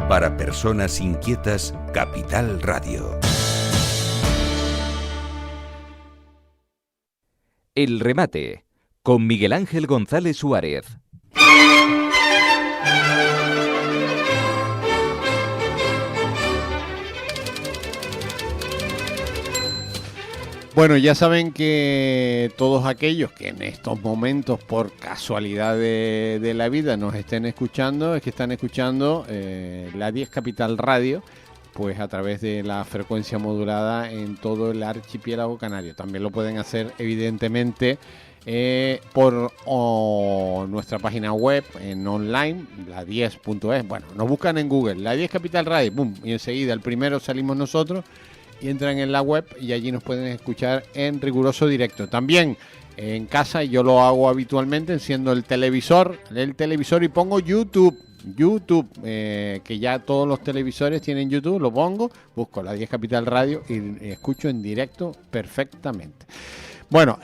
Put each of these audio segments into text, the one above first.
Para personas inquietas, Capital Radio. El remate, con Miguel Ángel González Suárez. Bueno, ya saben que todos aquellos que en estos momentos, por casualidad de la vida, nos estén escuchando, es que están escuchando la 10 Capital Radio, pues a través de la frecuencia modulada en todo el archipiélago canario. También lo pueden hacer, evidentemente, por nuestra página web en online, la10.es. Bueno, nos buscan en Google, la 10 Capital Radio, ¡pum! Y enseguida, el primero salimos nosotros. Y entran en la web y allí nos pueden escuchar en riguroso directo. También en casa, yo lo hago habitualmente, enciendo el televisor y pongo YouTube, que ya todos los televisores tienen YouTube, lo pongo, busco la 10 Capital Radio y escucho en directo perfectamente. Bueno,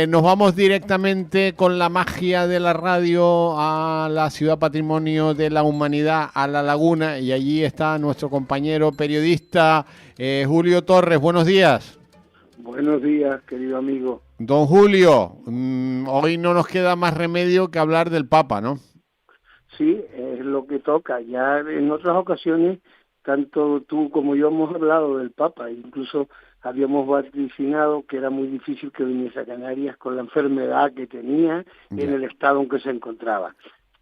nos vamos directamente con la magia de la radio a la Ciudad Patrimonio de la Humanidad, a La Laguna, y allí está nuestro compañero periodista Julio Torres. Buenos días. Buenos días, querido amigo. Don Julio, hoy no nos queda más remedio que hablar del Papa, ¿no? Sí, es lo que toca. Ya en otras ocasiones, tanto tú como yo hemos hablado del Papa, incluso habíamos vaticinado que era muy difícil que viniese a Canarias con la enfermedad que tenía, en el estado en que se encontraba.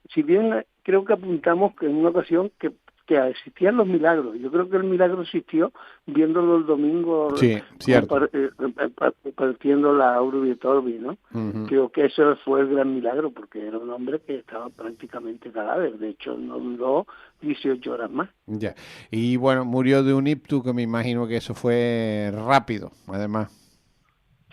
Si bien creo que apuntamos que en una ocasión que existían los milagros, yo creo que el milagro existió viéndolo el domingo, sí, cierto, partiendo la Urbi et Orbi, ¿no? Uh-huh. Creo que eso fue el gran milagro, porque era un hombre que estaba prácticamente cadáver, de hecho no duró 18 horas más. Ya. Y bueno, murió de un ictus, que me imagino que eso fue rápido, además.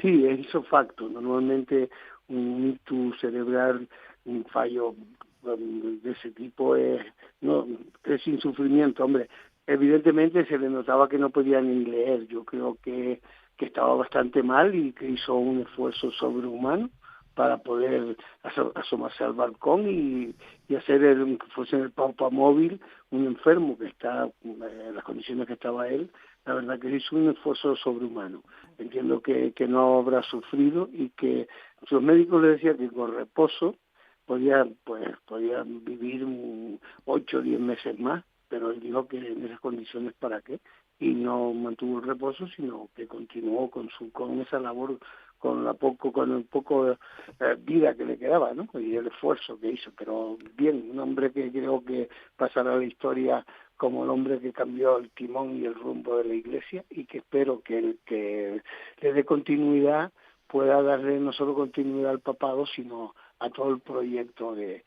Sí, es isofacto. Normalmente un ictus cerebral, un fallo de ese tipo es sin sufrimiento. Hombre, evidentemente se le notaba que no podía ni leer. Yo creo que estaba bastante mal y que hizo un esfuerzo sobrehumano para poder asomarse al balcón y hacer que fuese el Papa móvil, un enfermo que está en las condiciones que estaba él. La verdad que hizo un esfuerzo sobrehumano. Entiendo que no habrá sufrido y que sus médicos le decían que con reposo podía vivir 8 o 10 meses más, pero él dijo que en esas condiciones para qué, y no mantuvo el reposo, sino que continuó con esa labor, con el poco vida que le quedaba, ¿no? Y el esfuerzo que hizo. Pero bien, un hombre que creo que pasará a la historia como el hombre que cambió el timón y el rumbo de la Iglesia, y que espero que el que le dé continuidad pueda darle no solo continuidad al papado, sino a todo el proyecto de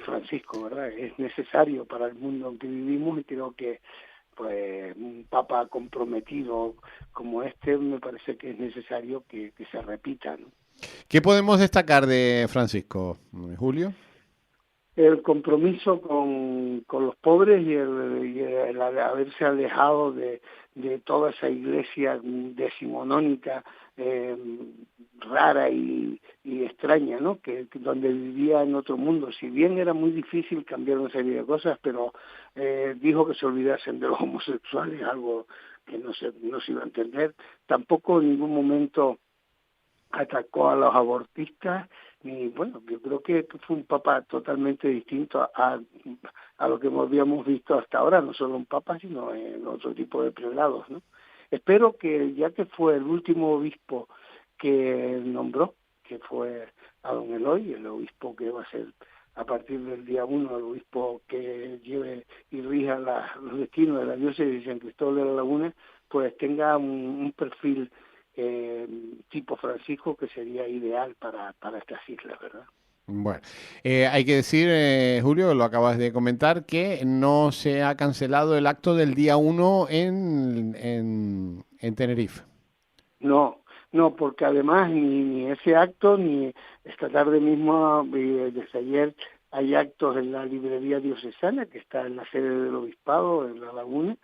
Francisco, ¿verdad? Es necesario para el mundo en que vivimos, y creo que pues un papa comprometido como este me parece que es necesario que se repita, ¿no? ¿Qué podemos destacar de Francisco, Julio? El compromiso con los pobres y el haberse alejado de toda esa iglesia decimonónica rara y extraña, ¿no? Que donde vivía en otro mundo. Si bien era muy difícil cambiar una serie de cosas, pero dijo que se olvidasen de los homosexuales, algo que no se iba a entender. Tampoco en ningún momento atacó a los abortistas, y bueno, yo creo que fue un papa totalmente distinto a lo que habíamos visto hasta ahora, no solo un papa, sino en otro tipo de prelados, ¿no? Espero que, ya que fue el último obispo que nombró, que fue a don Eloy, el obispo que va a ser a partir del día 1, el obispo que lleve y rija los destinos de la diócesis de San Cristóbal de la Laguna, pues tenga un perfil tipo Francisco, que sería ideal para estas islas, ¿verdad? Bueno, hay que decir, Julio, lo acabas de comentar, que no se ha cancelado el acto del día 1 en Tenerife. No, porque además ni ese acto, ni esta tarde mismo, desde ayer, hay actos en la librería diocesana, que está en la sede del obispado, en La Laguna,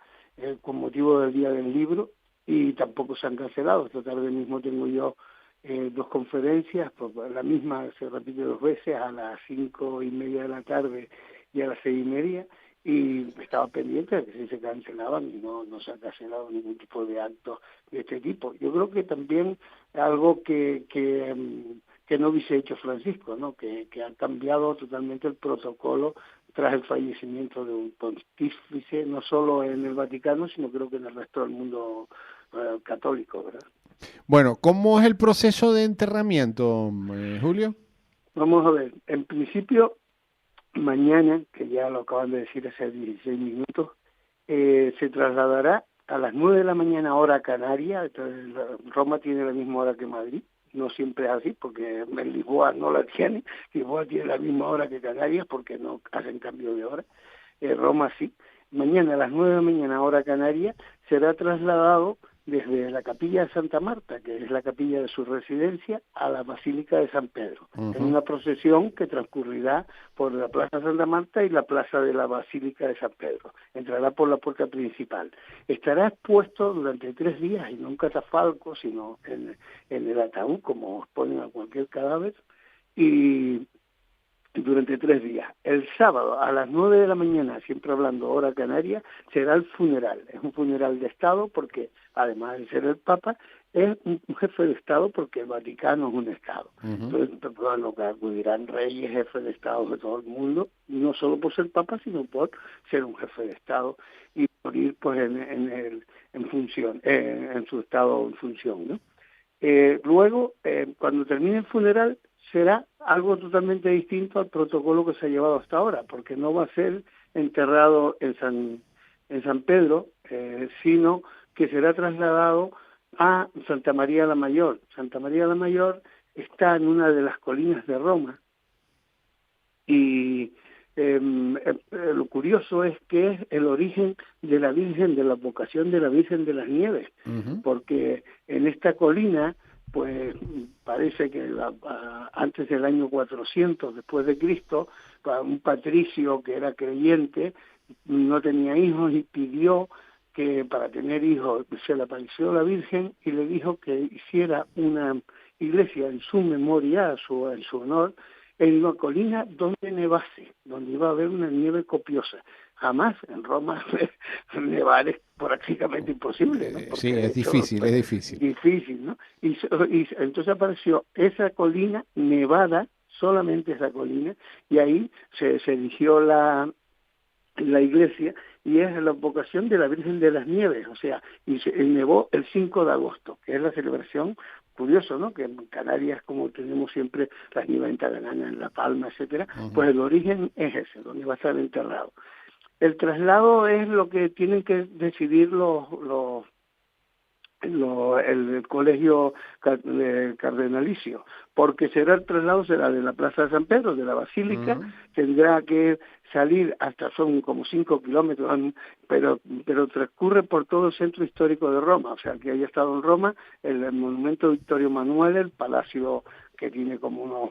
con motivo del Día del Libro, y tampoco se han cancelado. Esta tarde mismo tengo yo 2 conferencias, pues la misma se repite 2 veces, a las 5:30 de la tarde y a las 6:30, y estaba pendiente de que si se cancelaban y no se ha cancelado ningún tipo de acto de este tipo. Yo creo que también algo que no hubiese hecho Francisco, ¿no? Que ha cambiado totalmente el protocolo tras el fallecimiento de un pontífice, no solo en el Vaticano, sino creo que en el resto del mundo católico, ¿verdad? Bueno, ¿cómo es el proceso de enterramiento, Julio? Vamos a ver, en principio, mañana, que ya lo acaban de decir hace 16 minutos, se trasladará a las 9 de la mañana hora canaria. Entonces, Roma tiene la misma hora que Madrid, no siempre es así, porque en Lisboa no la tiene. Lisboa tiene la misma hora que Canarias porque no hacen cambio de hora. Roma sí. Mañana a las 9 de la mañana hora canaria será trasladado desde la capilla de Santa Marta, que es la capilla de su residencia, a la Basílica de San Pedro, en una procesión que transcurrirá por la Plaza Santa Marta y la Plaza de la Basílica de San Pedro. Entrará por la puerta principal. Estará expuesto durante 3 días, y no en un catafalco, sino en el ataúd, como ponen a cualquier cadáver, y durante 3 días. El sábado a las 9 de la mañana, siempre hablando hora canaria, será el funeral. Es un funeral de Estado porque, además de ser el Papa, es un jefe de Estado porque el Vaticano es un Estado. Entonces, bueno, que acudirán reyes, jefes de Estado de todo el mundo, no solo por ser Papa, sino por ser un jefe de Estado y morir pues en función, en su estado en función, ¿no? Luego, cuando termine el funeral, será algo totalmente distinto al protocolo que se ha llevado hasta ahora, porque no va a ser enterrado en San Pedro, sino que será trasladado a Santa María la Mayor. Santa María la Mayor está en una de las colinas de Roma, y lo curioso es que es el origen de la Virgen, de la vocación de la Virgen de las Nieves, porque en esta colina, pues parece que antes del año 400 después de Cristo, un patricio que era creyente no tenía hijos y pidió que para tener hijos se le apareció la Virgen y le dijo que hiciera una iglesia en su memoria, en su honor, en una colina donde nevase, donde iba a haber una nieve copiosa. Jamás en Roma nevar es prácticamente imposible, ¿no? Sí, es difícil, es difícil. Difícil, ¿no? Y entonces apareció esa colina nevada, solamente esa colina, y ahí se erigió la iglesia, y es la vocación de la Virgen de las Nieves, o sea, y se nevó el 5 de agosto, que es la celebración. Curioso, ¿no? Que en Canarias, como tenemos siempre las nieves en Taganana, en La Palma, etcétera, pues el origen es ese, donde va a estar enterrado. El traslado es lo que tienen que decidir el colegio cardenalicio, porque el traslado será de la Plaza de San Pedro, de la Basílica, tendrá que salir hasta, son como 5 kilómetros, pero transcurre por todo el centro histórico de Roma, o sea, que haya estado en Roma, el monumento Vittorio Emanuele, el palacio que tiene como unos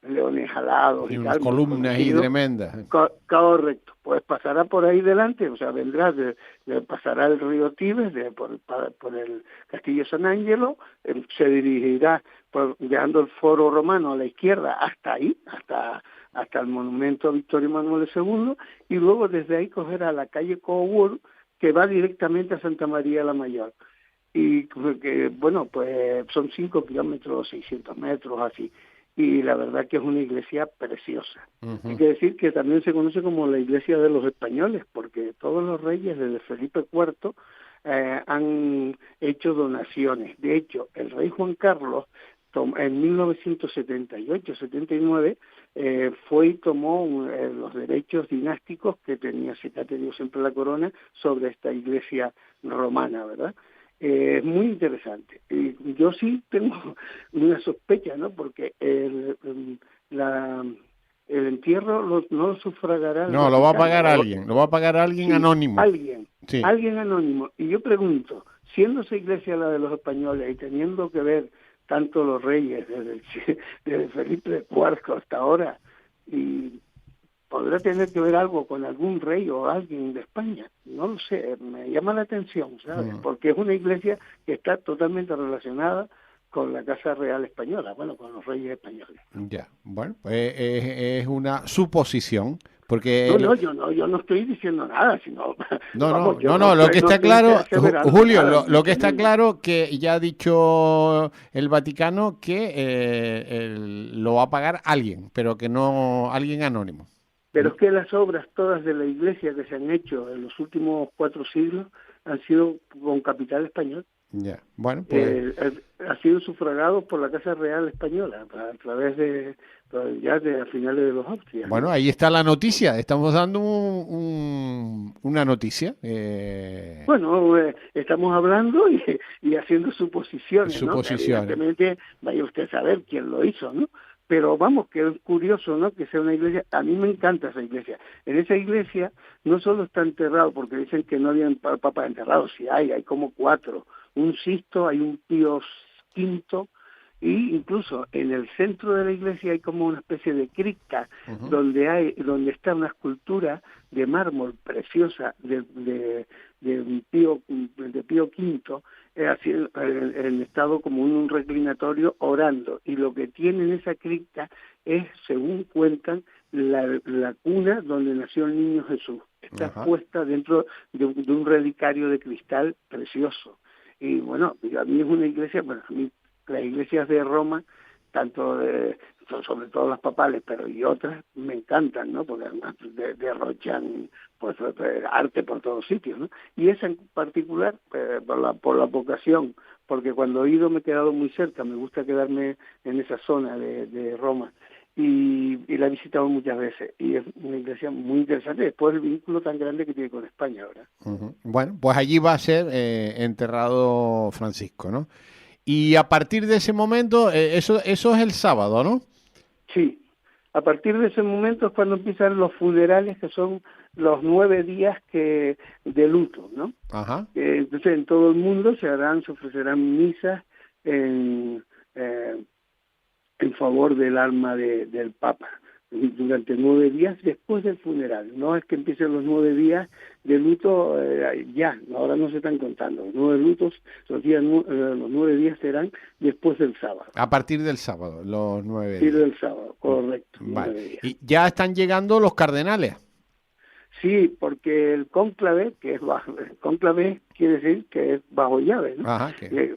leones alados y unas tal, columnas ahí tremendas. Correcto, pues pasará por ahí delante, o sea, vendrá, pasará el río Tibes por el Castillo San Angelo, se dirigirá dejando el Foro Romano a la izquierda hasta ahí, hasta el monumento Vittorio Emanuele II, y luego desde ahí cogerá la calle Coburg, que va directamente a Santa María la Mayor. Y bueno, pues son 5 kilómetros, 600 metros, así. Y la verdad que es una iglesia preciosa. Hay que decir que también se conoce como la iglesia de los españoles, porque todos los reyes desde Felipe IV han hecho donaciones. De hecho, el rey Juan Carlos en 1978-79 fue y tomó los derechos dinásticos que ha tenido siempre la corona sobre esta iglesia romana, ¿verdad? Es muy interesante. Y yo sí tengo una sospecha, ¿no? Porque el entierro no lo sufragará. No, lo va a pagar alguien, sí, anónimo. Alguien anónimo. Y yo pregunto, siendo esa iglesia la de los españoles y teniendo que ver tanto los reyes desde Felipe IV hasta ahora, y podrá tener que ver algo con algún rey o alguien de España, no lo sé, me llama la atención, ¿sabes? Porque es una iglesia que está totalmente relacionada con la Casa Real Española, bueno, con los reyes españoles. Ya, bueno, pues es una suposición, Porque yo no estoy diciendo nada, sino... lo que está claro, Julio, lo que está claro que ya ha dicho el Vaticano que lo va a pagar alguien, pero que no alguien anónimo. Pero es que las obras todas de la Iglesia que se han hecho en los últimos 4 siglos han sido con capital español. Ya, bueno, pues... ha sido sufragado por la Casa Real Española a través de a finales de los Austrias. Bueno, ahí está la noticia. Estamos dando una noticia. Bueno, estamos hablando y haciendo suposiciones, ¿no? Evidentemente, vaya usted a saber quién lo hizo, ¿no? Pero vamos, que es curioso, ¿no? Que sea una iglesia. A mí me encanta esa iglesia. En esa iglesia no solo está enterrado, porque dicen que no habían papas enterrados, sí hay como 4. Un Sisto, hay un Pío V, y incluso en el centro de la iglesia hay como una especie de cripta donde está una escultura de mármol preciosa de Pío V, en estado como en un reclinatorio orando, y lo que tiene en esa cripta es, según cuentan, la cuna donde nació el niño Jesús. Está puesta dentro de un relicario de cristal precioso. Y bueno, a mí es una iglesia, bueno, a mí las iglesias de Roma, sobre todo las papales, pero y otras, me encantan, ¿no? Porque además derrochan pues arte por todos sitios, ¿no? Y esa en particular, por la vocación, porque cuando he ido me he quedado muy cerca, me gusta quedarme en esa zona de Roma, y la he visitado muchas veces, y es una iglesia muy interesante, después el vínculo tan grande que tiene con España ahora. Bueno, pues allí va a ser enterrado Francisco, ¿no? Y a partir de ese momento, eso es el sábado, ¿no? Sí, a partir de ese momento es cuando empiezan los funerales, que son los 9 días de luto, ¿no? Ajá. Entonces en todo el mundo se ofrecerán misas en favor del alma del Papa durante 9 días después del funeral. No es que empiecen los 9 días de luto ahora no se están contando. Los 9 días serán después del sábado. A partir del sábado, los 9 días. A partir del sábado, correcto. Vale. Y ya están llegando los cardenales. Sí, porque el cónclave, el cónclave quiere decir que es bajo llave, ¿no? Ajá,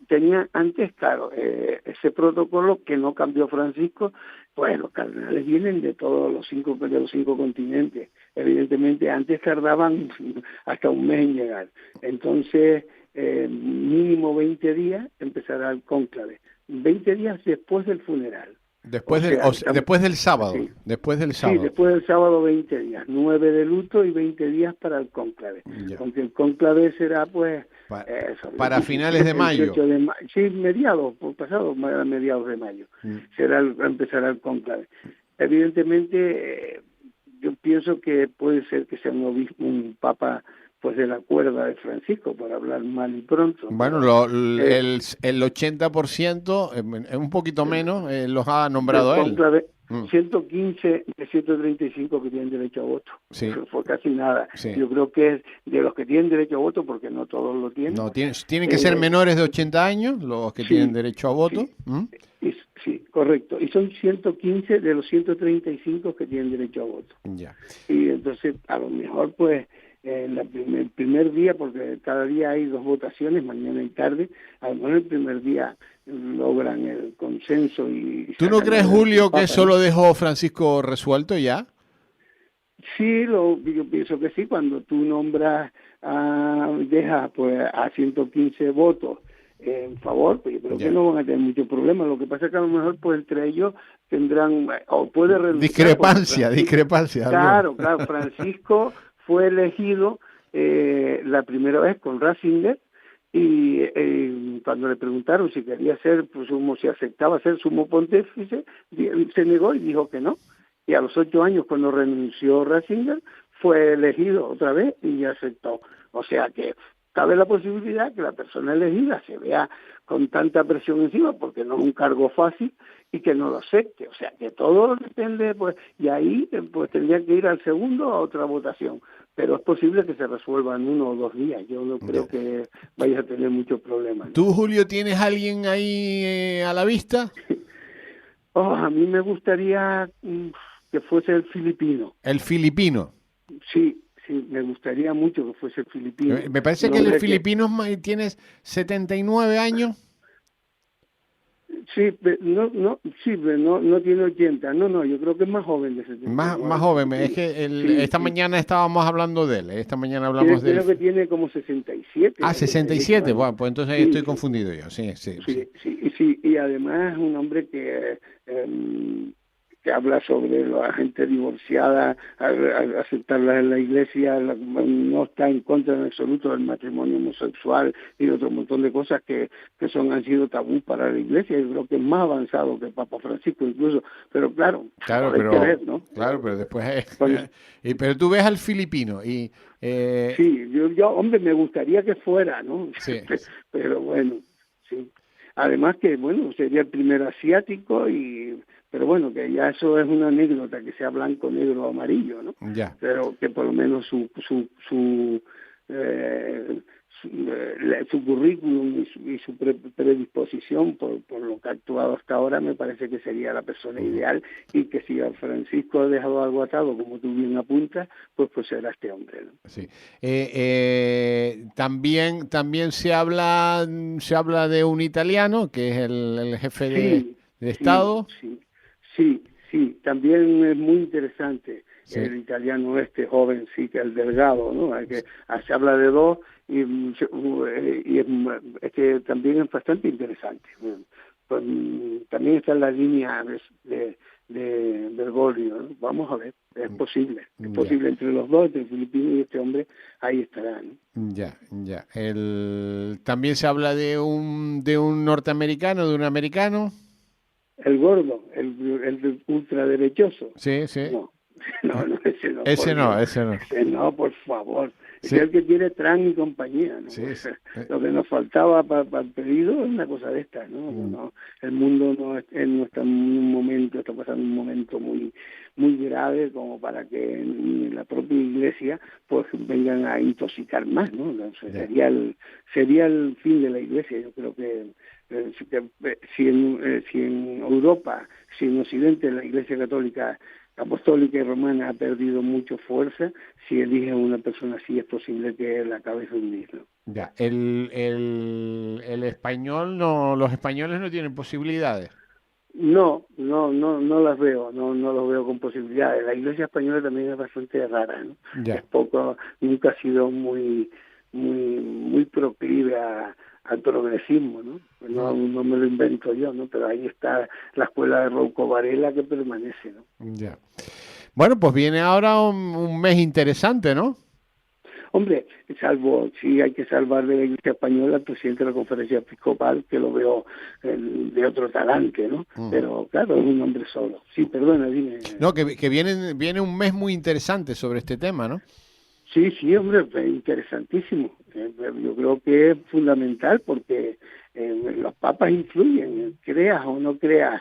tenía antes, claro, ese protocolo que no cambió Francisco. Pues los cardenales vienen de todos los 5 continentes. Evidentemente antes tardaban hasta un mes en llegar. Entonces, mínimo 20 días empezará el cónclave. 20 días después del funeral. Después del sábado. Sí. Después del sábado. Sí, después del sábado 20 días. 9 de luto y 20 días para el cónclave. Aunque el cónclave será, pues... para finales de mayo. Sí, mediados de mayo. Empezará el cónclave. Evidentemente, yo pienso que puede ser que sea un papa pues de la cuerda de Francisco, por hablar mal y pronto. Bueno, el 80%, un poquito menos, los ha nombrado él. 115 de 135 que tienen derecho a voto. Sí. Fue casi nada. Sí. Yo creo que es de los que tienen derecho a voto, porque no todos lo tienen. No, tienen que ser menores de 80 años los que tienen derecho a voto. Sí. Sí, correcto. Y son 115 de los 135 que tienen derecho a voto. Ya. Y entonces, a lo mejor, pues, el primer día, porque cada día hay 2 votaciones, mañana y tarde, a lo mejor el primer día logran el consenso. ¿Tú no crees, Julio, que eso lo dejó Francisco resuelto ya? Sí, yo pienso que sí. Cuando tú nombras, dejas pues a 115 votos en favor, pues yo creo que no van a tener mucho problema. Lo que pasa es que a lo mejor pues entre ellos tendrán, o puede renunciar. Discrepancia. Claro, Francisco fue elegido la primera vez con Ratzinger, y cuando le preguntaron si quería ser, pues, si aceptaba ser sumo pontífice, se negó y dijo que no. Y a los 8 años, cuando renunció Ratzinger, fue elegido otra vez y aceptó. O sea que cabe la posibilidad que la persona elegida se vea con tanta presión encima, porque no es un cargo fácil, y que no lo acepte. O sea que todo depende, pues, y ahí pues tendría que ir al segundo a otra votación. Pero es posible que se resuelva en 1 o 2 días. Yo no creo que vayas a tener muchos problemas, ¿no? ¿Tú, Julio, tienes alguien ahí a la vista? A mí me gustaría que fuese el filipino. El filipino. Sí, sí, me gustaría mucho que fuese el filipino. Me parece que el filipino tienes 79 años. Sí, no tiene 80. No, yo creo que es más joven de 79. Más joven. Es que esta mañana estábamos hablando de él. Esta mañana hablamos de él. Creo que tiene como 67. 67. Bueno, pues entonces ahí estoy confundido yo. Sí. Y además es un hombre que habla sobre la gente divorciada, al aceptarla en la iglesia, no está en contra en absoluto del matrimonio homosexual y de otro montón de cosas que han sido tabú para la iglesia. Yo creo que es más avanzado que el Papa Francisco incluso, pero claro, pero que ver, ¿no? Claro, pero después pero tú ves al filipino y sí, yo hombre, me gustaría que fuera, ¿no? Sí. Pero bueno, sí. Además que, bueno, sería el primer asiático pero bueno, que ya eso es una anécdota, que sea blanco, negro o amarillo, ¿no? Ya. Pero que por lo menos su currículum y su predisposición por lo que ha actuado hasta ahora me parece que sería la persona ideal, y que si a Francisco ha dejado algo atado, como tú bien apuntas, pues será este hombre, ¿no? Sí. También se habla de un italiano que es el jefe de Estado. Sí, también es muy interesante. Sí. El italiano joven, sí, que el delgado, ¿no? Se habla de dos y es que también es bastante interesante. Bueno, pues, también está en la línea de Bergoglio, ¿no? Vamos a ver, es posible entre los dos, entre el filipino y este hombre, ahí estará, ¿no? Ya. También se habla de un norteamericano, de un americano. El gordo, el ultraderechoso. Sí. No, ese no. Ese no. Ese no, por favor. Sí. Es el que tiene Trump y compañía, ¿no? Sí. Lo que nos faltaba para el pedido es una cosa de esta, ¿no? No, el mundo no está en un momento, está pasando un momento muy muy grave como para que en la propia iglesia pues vengan a intoxicar más, ¿no? Entonces, sería el fin de la iglesia. Yo creo que si en Europa, si en Occidente la Iglesia Católica Apostólica y Romana ha perdido mucha fuerza, si elige a una persona así es posible que la acabe de hundirlo. Ya, el español no, los españoles no tienen posibilidades. No las veo, no los veo con posibilidades. La Iglesia española también es bastante rara, ¿no? Ya. Nunca ha sido muy proclive al progresismo, ¿no? No me lo invento yo, ¿no? Pero ahí está la escuela de Rouco Varela que permanece, ¿no? Ya. Bueno, pues viene ahora un mes interesante, ¿no? Hombre, sí hay que salvar de la Iglesia española al presidente de la Conferencia Episcopal, que lo veo de otro talante, ¿no? Pero claro, es un hombre solo. Sí, perdona, dime. No, que viene un mes muy interesante sobre este tema, ¿no? Sí, hombre, interesantísimo. Yo creo que es fundamental porque los papas influyen, creas o no creas,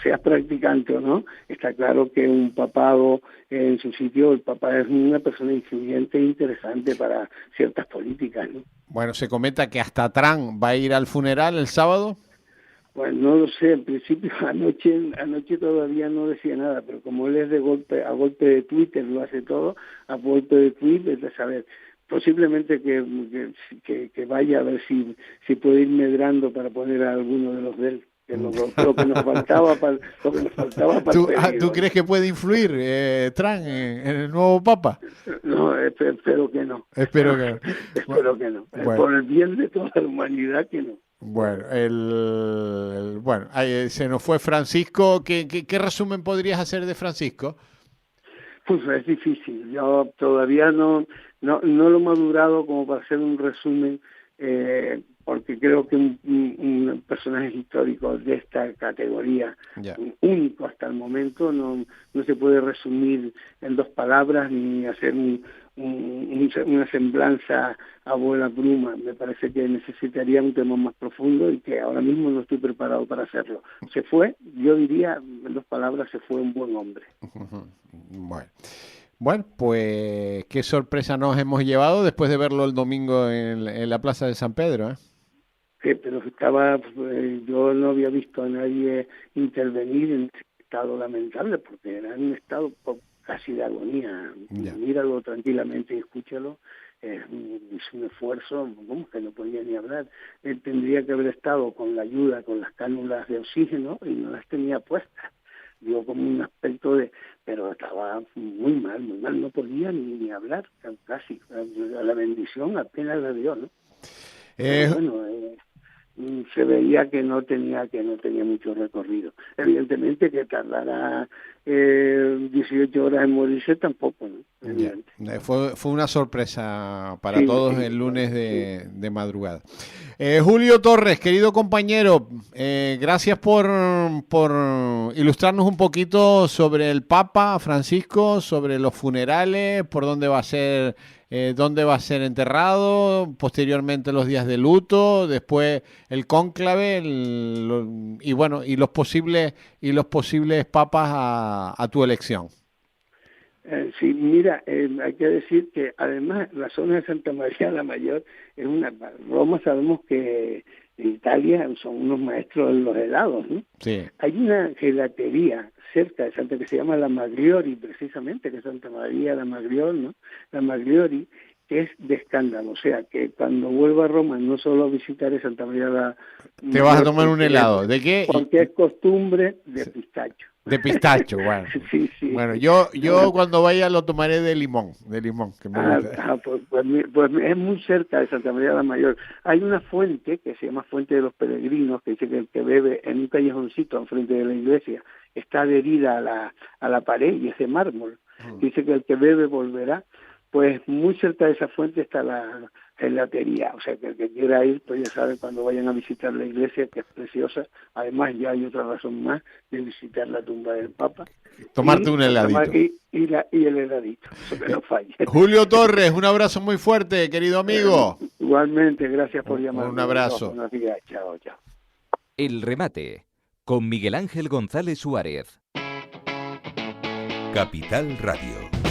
seas practicante o no. Está claro que un papado en su sitio, el papa es una persona influyente e interesante para ciertas políticas, ¿no? Bueno, se comenta que hasta Trump va a ir al funeral el sábado. Pues no lo sé, en principio anoche todavía no decía nada, pero como él es a golpe de Twitter, lo hace todo, a golpe de Twitter, de saber, posiblemente que vaya a ver si puede ir medrando para poner a alguno de los de él, que lo que nos faltaba para ¿Tú crees que puede influir Trump en el nuevo Papa? No, espero que no. Espero que no. Bueno. Por el bien de toda la humanidad que no. Bueno, ahí se nos fue Francisco. ¿Qué resumen podrías hacer de Francisco? Pues es difícil. Yo todavía no lo he madurado como para hacer un resumen, porque creo que un personaje histórico de esta categoría, único hasta el momento, no se puede resumir en 2 palabras ni hacer una semblanza a buena pluma. Me parece que necesitaría un tema más profundo y que ahora mismo no estoy preparado para hacerlo. Yo diría, en 2 palabras, se fue un buen hombre. Bueno, pues qué sorpresa nos hemos llevado después de verlo el domingo en la Plaza de San Pedro, ¿eh? Sí, pero yo no había visto a nadie intervenir estado lamentable, porque era en un estado casi de agonía. Ya. Míralo tranquilamente y escúchalo. Es un esfuerzo, vamos, que no podía ni hablar. Él tendría que haber estado con la ayuda, con las cánulas de oxígeno, y no las tenía puestas. Digo, como un aspecto pero estaba muy mal, no podía ni hablar, casi. La bendición apenas la dio, ¿no? Bueno, se veía que no tenía mucho recorrido. Evidentemente que tardará 18 horas en morirse tampoco, ¿no? Fue una sorpresa para Sí, todos sí, el lunes sí. de madrugada. Julio Torres, querido compañero, gracias por ilustrarnos un poquito sobre el Papa Francisco, sobre los funerales, por dónde va a ser enterrado, posteriormente los días de luto, después el cónclave, y los posibles papas a tu elección. Sí, mira, hay que decir que además la zona de Santa María la Mayor es Roma sabemos que en Italia son unos maestros en los helados, ¿no? Sí. Hay una gelatería cerca de Santa que se llama la Magliori, precisamente, que es Santa María la Magliori, ¿no? La Magliori, que es de escándalo, o sea, que cuando vuelva a Roma no solo visitaré Santa María Te vas a tomar un helado, ¿de qué? Porque es costumbre de pistacho. De pistacho, bueno. Sí. Bueno, yo cuando vaya lo tomaré de limón, que me gusta. Pues es muy cerca de Santa María la Mayor. Hay una fuente que se llama Fuente de los Peregrinos, que dice que el que bebe en un callejoncito enfrente de la iglesia está adherida a la pared y es de mármol. Dice que el que bebe volverá. Pues muy cerca de esa fuente está la gelatería, o sea que el que quiera ir, pues ya sabe, cuando vayan a visitar la iglesia, que es preciosa. Además ya hay otra razón más de visitar la tumba del Papa. Tomarte un heladito. Y el heladito, eso que no falle. Julio Torres, un abrazo muy fuerte, querido amigo. Igualmente, gracias por llamarme. Un abrazo. Buenos días, chao. El remate, con Miguel Ángel González Suárez. Capital Radio.